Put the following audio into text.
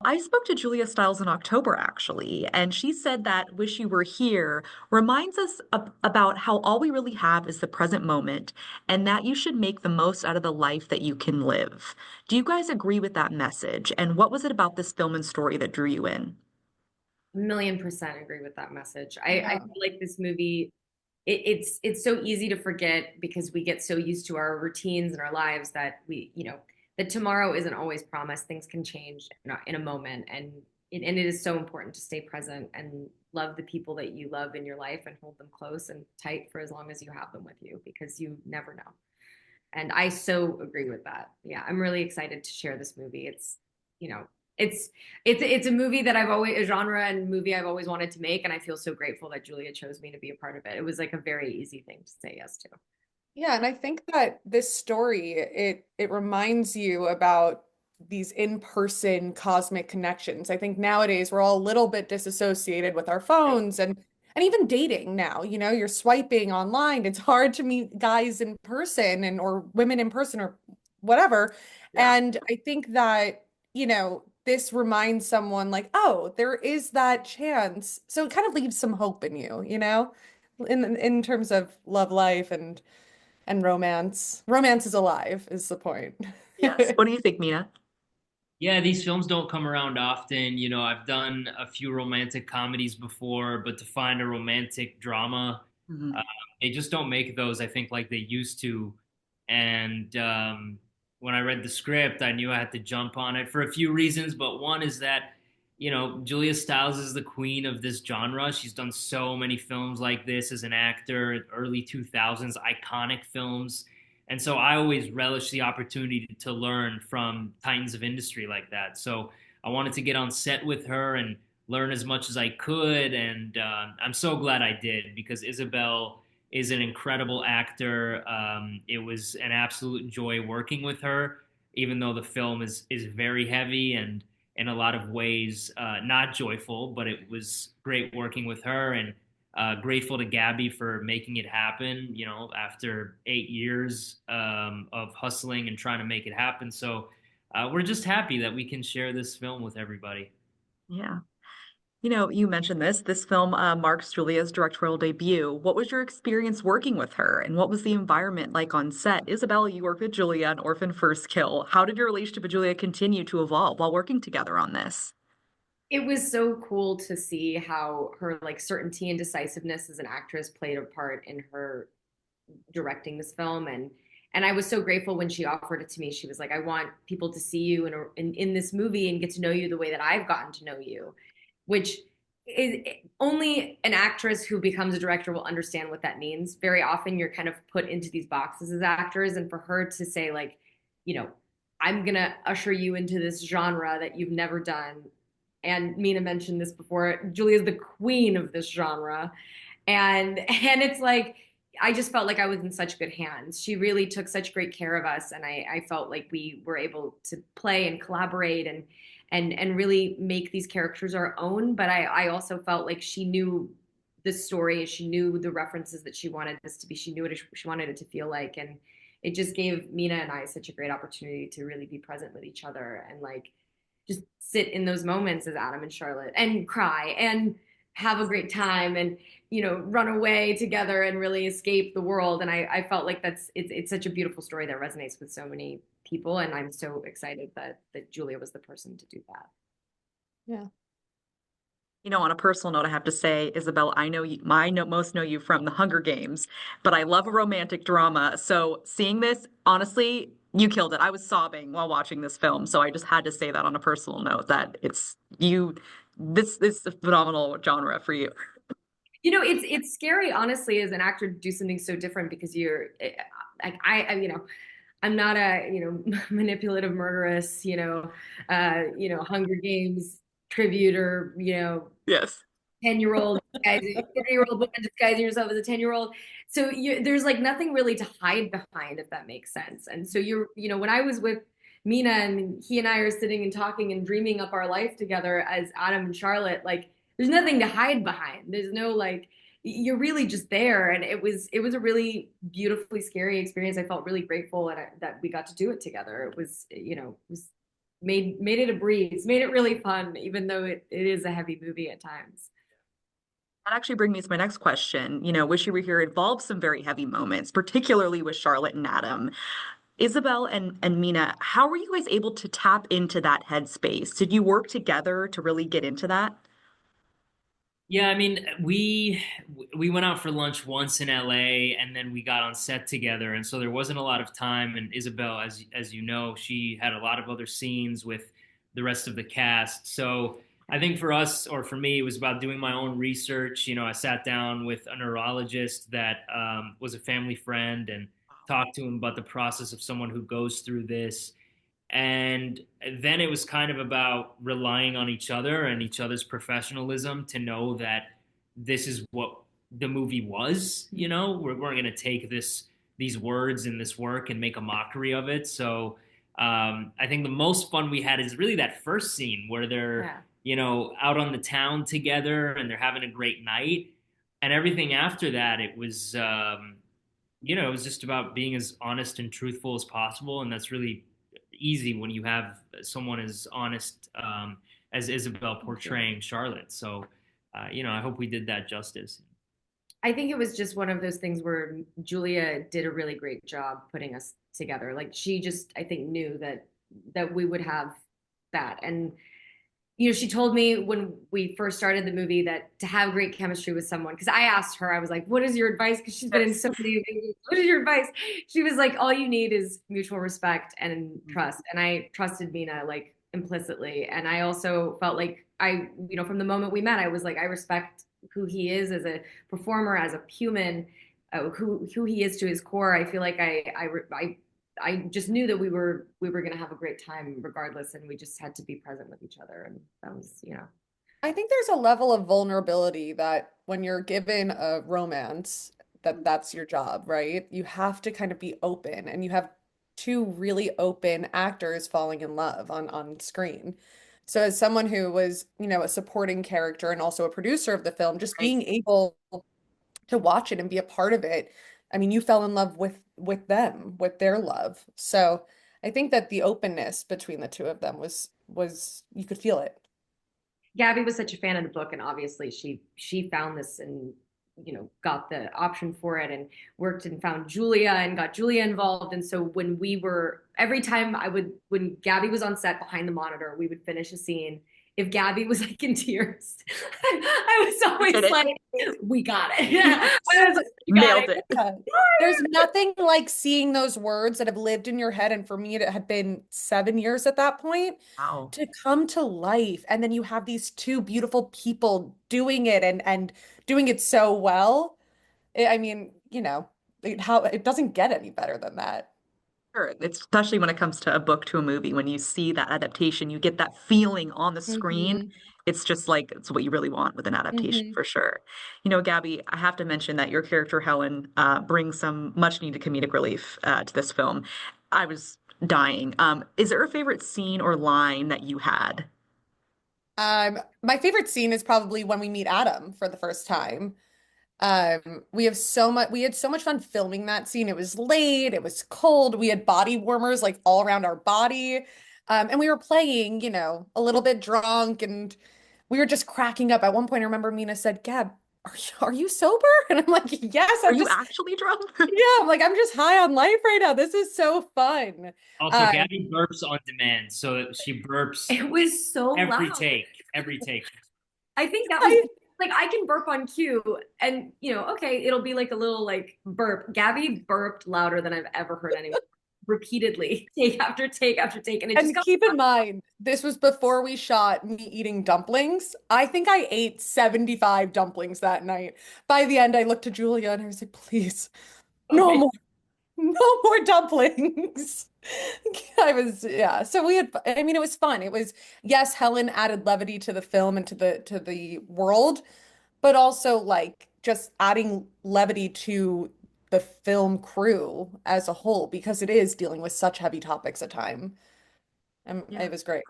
I spoke to Julia Stiles in October, actually, and she said that Wish You Were Here reminds us about how all we really have is the present moment and that you should make the most out of the life that you can live. Do you guys agree with that message? And what was it about this film and story that drew you in? A million% agree with that message. I Yeah. feel like this movie, it's so easy to forget because we get so used to our routines and our lives that that tomorrow isn't always promised. Things can change in a moment, and it is so important to stay present and love the people that you love in your life and hold them close and tight for as long as you have them with you because you never know. And I so agree with that. Yeah, I'm really excited to share this movie. You know, it's it's a movie that I've always a genre and movie I've always wanted to make, and I feel so grateful that Julia chose me to be a part of it. It was like a very easy thing to say yes to. Yeah, and I think that this story it reminds you about these in-person cosmic connections. I think nowadays we're all a little bit disassociated with our phones and even dating now. You're swiping online. It's hard to meet guys in person and or women in person or whatever. Yeah. And I think that, this reminds someone like, oh, there is that chance. So it kind of leaves some hope in you, in terms of love life and romance. Romance is alive, is the point. Yes. What do you think, Mina? Yeah, these films don't come around often. I've done a few romantic comedies before, but to find a romantic drama, uh, Mhm. they just don't make those, I think, like they used to. And when I read the script, I knew I had to jump on it for a few reasons. But one is that, Julia Stiles is the queen of this genre. She's done so many films like this as an actor, early 2000s, iconic films. And so I always relish the opportunity to learn from titans of industry like that. So I wanted to get on set with her and learn as much as I could. And I'm so glad I did because Isabelle is an incredible actor. It was an absolute joy working with her, even though the film is very heavy and in a lot of ways not joyful, but it was great working with her and grateful to Gabby for making it happen, after 8 years of hustling and trying to make it happen. So we're just happy that we can share this film with everybody. Yeah. You mentioned this. This film marks Julia's directorial debut. What was your experience working with her, and what was the environment like on set? Isabella, you worked with Julia on Orphan First Kill. How did your relationship with Julia continue to evolve while working together on this? It was so cool to see how her like certainty and decisiveness as an actress played a part in her directing this film and I was so grateful when she offered it to me. She was like, I want people to see you in this movie and get to know you the way that I've gotten to know you, which is only an actress who becomes a director will understand what that means. Very often you're kind of put into these boxes as actors, and for her to say like, you know, I'm gonna usher you into this genre that you've never done. And Mina mentioned this before. Julia's the queen of this genre, and it's like I just felt like I was in such good hands. She really took such great care of us, and I felt like we were able to play and collaborate and really make these characters our own. But I also felt like she knew the story, she knew the references that she wanted this to be, she knew what she wanted it to feel like, and it just gave Mina and I such a great opportunity to really be present with each other and like just sit in those moments as Adam and Charlotte and cry and have a great time and run away together and really escape the world. And I felt like it's such a beautiful story that resonates with so many people, and I'm so excited that Julia was the person to do that. Yeah. On a personal note, I have to say, Isabel, I know you, I know most know you from The Hunger Games, but I love a romantic drama. So seeing this, honestly, you killed it. I was sobbing while watching this film, so I just had to say that on a personal note that it's you. This is a phenomenal genre for you. It's scary, honestly, as an actor to do something so different because you're like I'm not a manipulative murderess, Hunger Games tribute or Yes. 10-year-old disguising 30-year-old woman disguising yourself as a 10-year-old. So there's like nothing really to hide behind, if that makes sense. And so when I was with Mina and he and I are sitting and talking and dreaming up our life together as Adam and Charlotte, like there's nothing to hide behind. There's no like you're really just there, and it was a really beautifully scary experience. I felt really grateful that we got to do it together. It was made it a breeze, made it really fun, even though it is a heavy movie at times. That actually brings me to my next question. Wish You Were Here involves some very heavy moments, particularly with Charlotte and Adam. Isabel and Mena, how were you guys able to tap into that headspace? Did you work together to really get into that? Yeah, I mean, we went out for lunch once in LA, and then we got on set together, and so there wasn't a lot of time. And Isabel, as you know, she had a lot of other scenes with the rest of the cast. So I think for us, or for me, it was about doing my own research. I sat down with a neurologist that was a family friend and talked to him about the process of someone who goes through this. And then it was kind of about relying on each other and each other's professionalism to know that this is what the movie was. We weren't going to take these words in this work and make a mockery of it. So I think the most fun we had is really that first scene where they're out on the town together and they're having a great night. And everything after that, it was just about being as honest and truthful as possible, and that's really easy when you have someone as honest as Isabel portraying Charlotte. So, I hope we did that justice. I think it was just one of those things where Julia did a really great job putting us together. Like she just, I think, knew that we would have that. And she told me when we first started the movie that to have great chemistry with someone, because I asked her, I was like, what is your advice? Because she's been in so many movies. What is your advice? She was like, all you need is mutual respect and trust. And I trusted Mena like implicitly. And I also felt like from the moment we met, I was like, I respect who he is as a performer, as a human, who he is to his core. I feel like I just knew that we were going to have a great time regardless, and we just had to be present with each other, and that was. I think there's a level of vulnerability that when you're given a romance, that's your job, right? You have to kind of be open, and you have two really open actors falling in love on screen. So as someone who was, a supporting character and also a producer of the film, just Right. being able to watch it and be a part of it. I mean, you fell in love with them, with their love. So I think that the openness between the two of them was you could feel it. Gabby was such a fan of the book, and obviously she found this and got the option for it and worked and found Julia and got Julia involved. And so every time when Gabby was on set behind the monitor, we would finish a scene. If Gabby was like in tears, I was always like, we got it. Yeah. Nailed it. Yeah. There's nothing like seeing those words that have lived in your head. And for me, it had been 7 years at that point Wow. to come to life. And then you have these two beautiful people doing it and doing it so well. I mean, it doesn't get any better than that. Sure. It's especially when it comes to a book to a movie, when you see that adaptation, you get that feeling on the screen. Hmm. It's just like it's what you really want with an adaptation Hmm. for sure. Gabby, I have to mention that your character Helen brings some much needed comedic relief to this film. I was dying. Is there a favorite scene or line that you had? My favorite scene is probably when we meet Adam for the first time. We had so much fun filming that scene. It was late, it was cold. We had body warmers like all around our body. And we were playing, a little bit drunk and we were just cracking up. At one point, I remember Mina said, Gab, are you sober? And I'm like, yes, Are you actually drunk? yeah, I'm just high on life right now. This is so fun. Also, Uh, Gabby burps on demand, so she burps It was so every loud. take, every take. I think that was I, like I can burp on cue and okay, it'll be like a little like burp. Gabby burped louder than I've ever heard anyone repeatedly, take after take after take. And it just and got keep in mind, this was before we shot me eating dumplings. I think I ate 75 dumplings that night. By the end, I looked to Julia and I was like, please, no okay. more, no more dumplings. Yeah. So I mean, it was fun. It was, yes, Helen added levity to the film and to the world, but also like just adding levity to the film crew as a whole because it is dealing with such heavy topics at time. And Yeah. it was great.